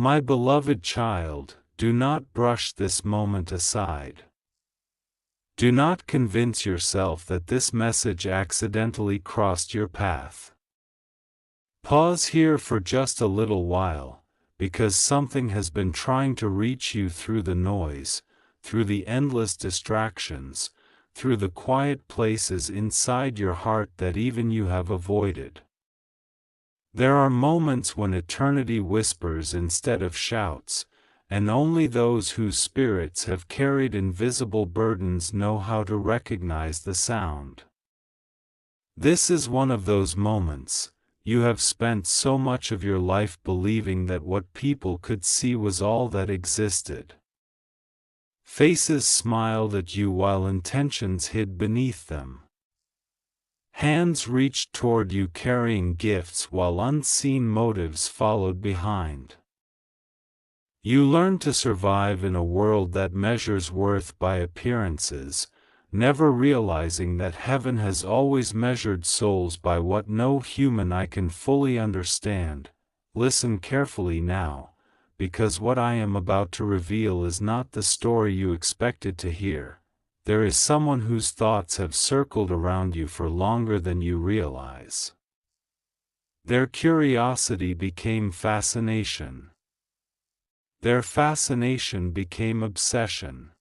My beloved child, do not brush this moment aside. Do not convince yourself that this message accidentally crossed your path. Pause here for just a little while, because something has been trying to reach you through the noise, through the endless distractions, through the quiet places inside your heart that even you have avoided. There are moments when eternity whispers instead of shouts, and only those whose spirits have carried invisible burdens know how to recognize the sound. This is one of those moments. You have spent so much of your life believing that what people could see was all that existed. Faces smiled at you while intentions hid beneath them. Hands reached toward you carrying gifts while unseen motives followed behind. You learned to survive in a world that measures worth by appearances, never realizing that heaven has always measured souls by what no human eye can fully understand. Listen carefully now, because what I am about to reveal is not the story you expected to hear. There is someone whose thoughts have circled around you for longer than you realize. Their curiosity became fascination. Their fascination became obsession.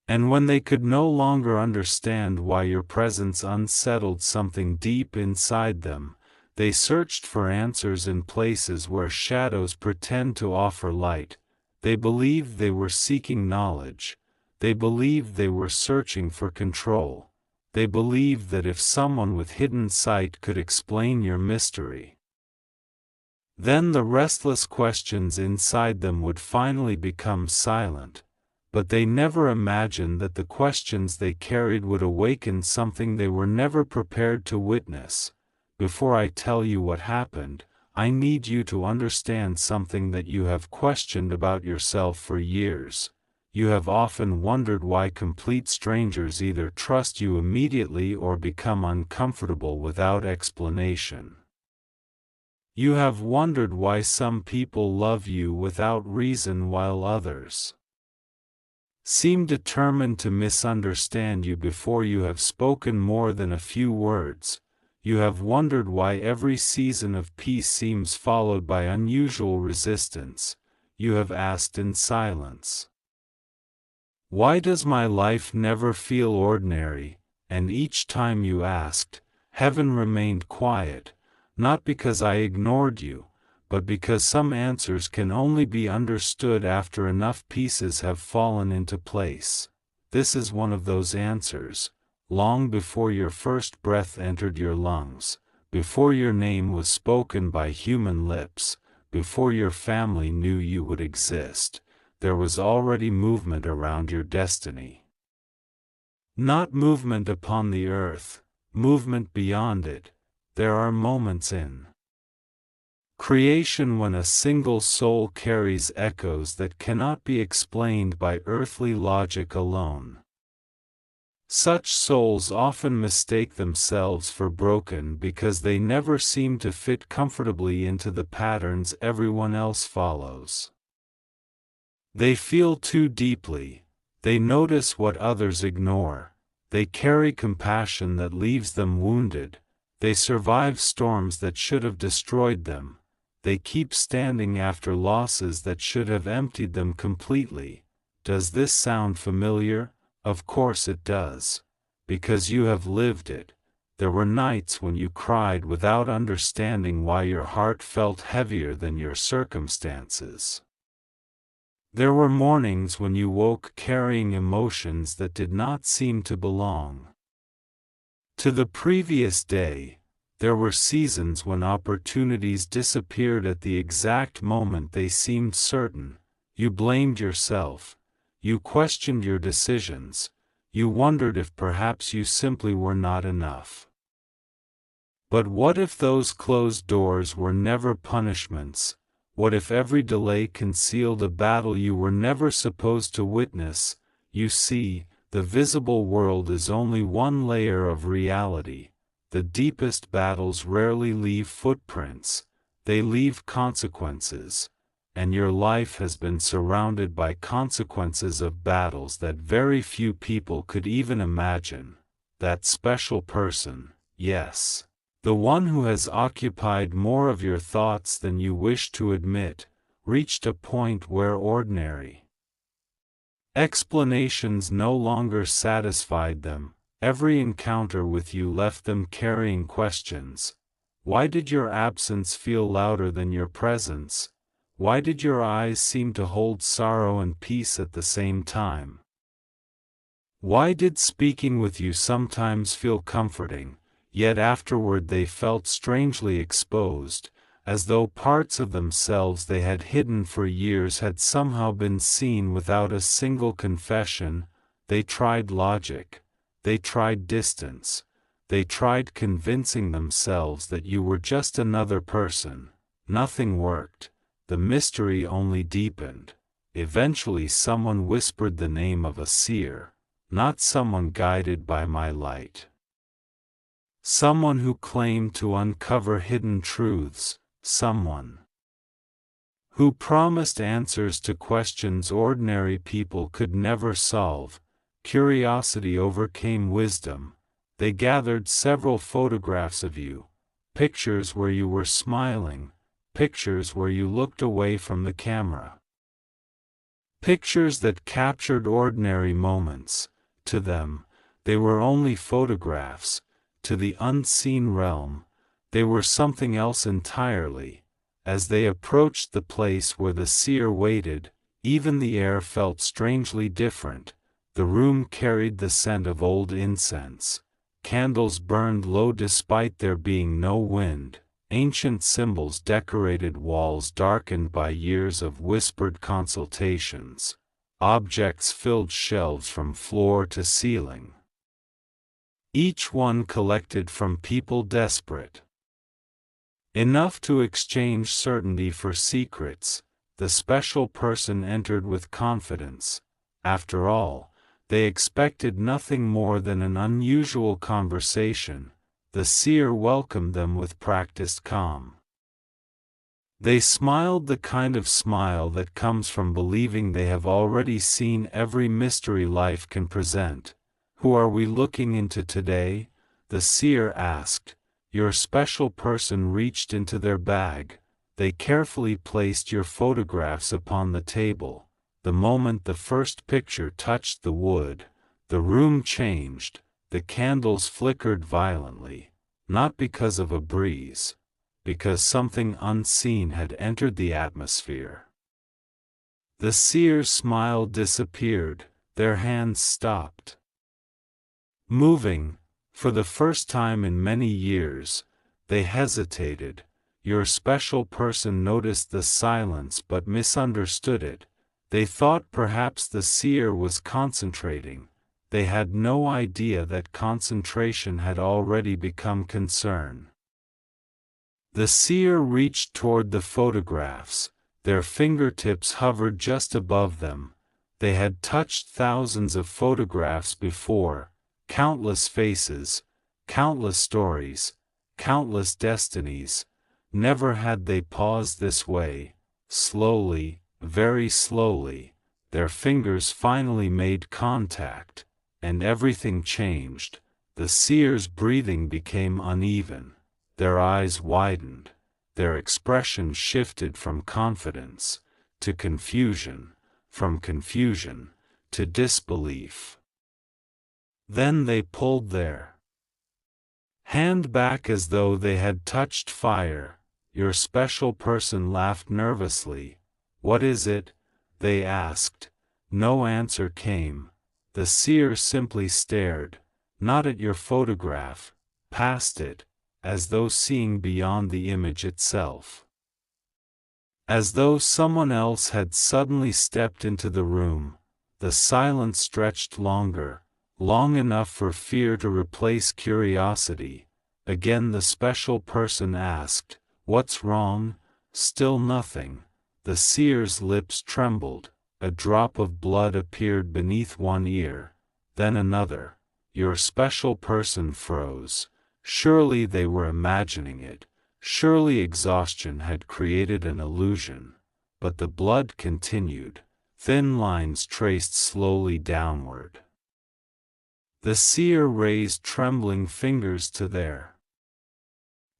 And when they could no longer understand why your presence unsettled something deep inside them, they searched for answers in places where shadows pretend to offer light. They believed they were seeking knowledge. They believed they were searching for control. They believed that if someone with hidden sight could explain your mystery, then the restless questions inside them would finally become silent. But they never imagined that the questions they carried would awaken something they were never prepared to witness. Before I tell you what happened, I need you to understand something that you have questioned about yourself for years. You have often wondered why complete strangers either trust you immediately or become uncomfortable without explanation. You have wondered why some people love you without reason while others seem determined to misunderstand you before you have spoken more than a few words. You have wondered why every season of peace seems followed by unusual resistance. You have asked in silence, why does my life never feel ordinary? And each time you asked, heaven remained quiet, not because I ignored you, but because some answers can only be understood after enough pieces have fallen into place. This is one of those answers. Long before your first breath entered your lungs, before your name was spoken by human lips, before your family knew you would exist, there was already movement around your destiny. Not movement upon the earth, movement beyond it. There are moments in creation when a single soul carries echoes that cannot be explained by earthly logic alone. Such souls often mistake themselves for broken because they never seem to fit comfortably into the patterns everyone else follows. They feel too deeply, they notice what others ignore, they carry compassion that leaves them wounded, they survive storms that should have destroyed them, they keep standing after losses that should have emptied them completely. Does this sound familiar? Of course it does. Because you have lived it. There were nights when you cried without understanding why your heart felt heavier than your circumstances. There were mornings when you woke carrying emotions that did not seem to belong to the previous day. There were seasons when opportunities disappeared at the exact moment they seemed certain. You blamed yourself. You questioned your decisions. You wondered if perhaps you simply were not enough. But what if those closed doors were never punishments? What if every delay concealed a battle you were never supposed to witness? You see, the visible world is only one layer of reality. The deepest battles rarely leave footprints. They leave consequences. and your life has been surrounded by consequences of battles that very few people could even imagine. That special person, yes, the one who has occupied more of your thoughts than you wish to admit, reached a point where ordinary explanations no longer satisfied them. Every encounter with you left them carrying questions. Why did your absence feel louder than your presence? Why did your eyes seem to hold sorrow and peace at the same time? Why did speaking with you sometimes feel comforting, yet afterward they felt strangely exposed, as though parts of themselves they had hidden for years had somehow been seen without a single confession? They tried logic, they tried distance, they tried convincing themselves that you were just another person. Nothing worked, the mystery only deepened. Eventually someone whispered the name of a seer, not someone guided by my light. Someone who claimed to uncover hidden truths, someone who promised answers to questions ordinary people could never solve. Curiosity overcame wisdom. They gathered several photographs of you, pictures where you were smiling, pictures where you looked away from the camera. Pictures that captured ordinary moments. To them, they were only photographs. To the unseen realm, they were something else entirely. As they approached the place where the seer waited, even the air felt strangely different. The room carried the scent of old incense. Candles burned low despite there being no wind. Ancient symbols decorated walls darkened by years of whispered consultations. Objects filled shelves from floor to ceiling. Each one collected from people desperate enough to exchange certainty for secrets. The special person entered with confidence. After all, they expected nothing more than an unusual conversation. The seer welcomed them with practiced calm. They smiled the kind of smile that comes from believing they have already seen every mystery life can present. Who are we looking into today? The seer asked. Your special person reached into their bag. They carefully placed your photographs upon the table. The moment the first picture touched the wood, the room changed. The candles flickered violently, not because of a breeze, because something unseen had entered the atmosphere. The seer's smile disappeared, their hands stopped moving. For the first time in many years, they hesitated. Your special person noticed the silence but misunderstood it. They thought perhaps the seer was concentrating. They had no idea that concentration had already become concern. The seer reached toward the photographs. Their fingertips hovered just above them. They had touched thousands of photographs before, countless faces, countless stories, countless destinies. Never had they paused this way. Slowly, very slowly, their fingers finally made contact, and everything changed. The seer's breathing became uneven. Their eyes widened. Their expression shifted from confidence to confusion, from confusion to disbelief. Then they pulled their hand back as though they had touched fire. Your special person laughed nervously. What is it? They asked. No answer came. The seer simply stared, not at your photograph, past it, as though seeing beyond the image itself. As though someone else had suddenly stepped into the room. The silence stretched longer, long enough for fear to replace curiosity. Again the special person asked, "What's wrong?" Still nothing. The seer's lips trembled. A drop of blood appeared beneath one ear, then another. Your special person froze. Surely they were imagining it. Surely exhaustion had created an illusion. but the blood continued, thin lines traced slowly downward. The seer raised trembling fingers to their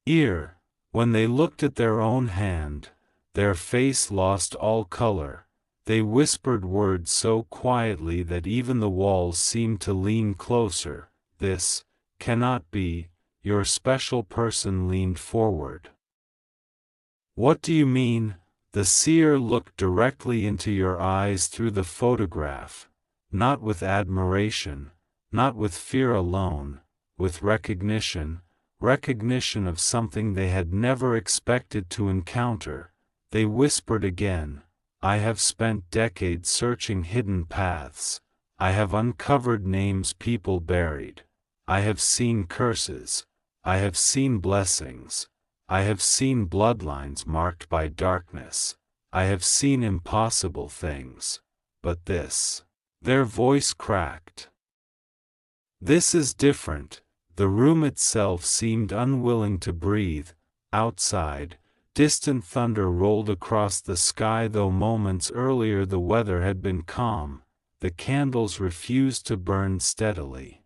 ear. When they looked at their own hand, their face lost all color. They whispered words so quietly that even the walls seemed to lean closer. "This cannot be." Your special person leaned forward. "What do you mean?" The seer looked directly into your eyes through the photograph, not with admiration, not with fear alone, with recognition of something they had never expected to encounter. They whispered again, "I have spent decades searching hidden paths. I have uncovered names people buried. I have seen curses. I have seen blessings. I have seen bloodlines marked by darkness. I have seen impossible things. But this." Their voice cracked. "This is different." The room itself seemed unwilling to breathe. Outside, distant thunder rolled across the sky. Though moments earlier the weather had been calm, the candles refused to burn steadily.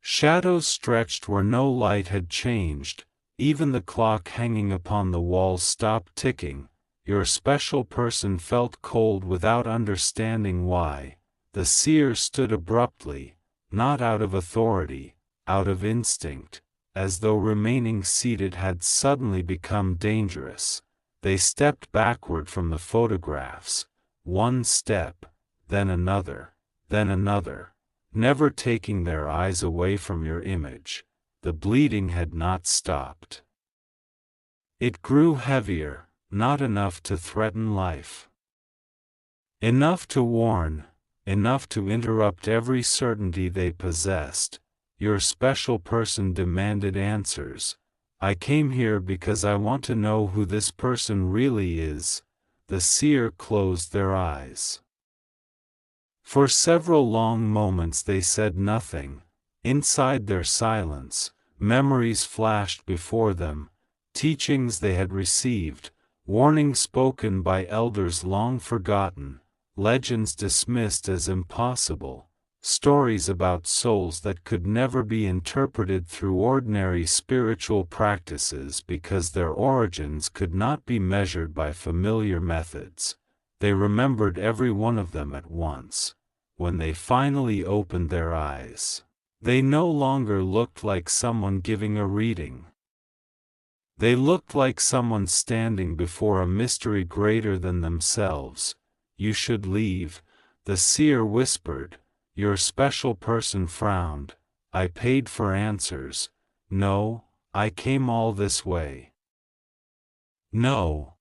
Shadows stretched where no light had changed. Even the clock hanging upon the wall stopped ticking. Your special person felt cold without understanding why. The seer stood abruptly, not out of authority, out of instinct, as though remaining seated had suddenly become dangerous. They stepped backward from the photographs, one step, then another, never taking their eyes away from your image. The bleeding had not stopped. It grew heavier, not enough to threaten life. Enough to warn, enough to interrupt every certainty they possessed. Your special person demanded answers. "I came here because I want to know who this person really is." The seer closed their eyes. For several long moments they said nothing. Inside their silence, memories flashed before them, teachings they had received, warnings spoken by elders long forgotten, legends dismissed as impossible, stories about souls that could never be interpreted through ordinary spiritual practices because their origins could not be measured by familiar methods. They remembered every one of them at once. When they finally opened their eyes, they no longer looked like someone giving a reading. They looked like someone standing before a mystery greater than themselves. "You should leave," the seer whispered. Your special person frowned. "I paid for answers. No, I came all this way." "No."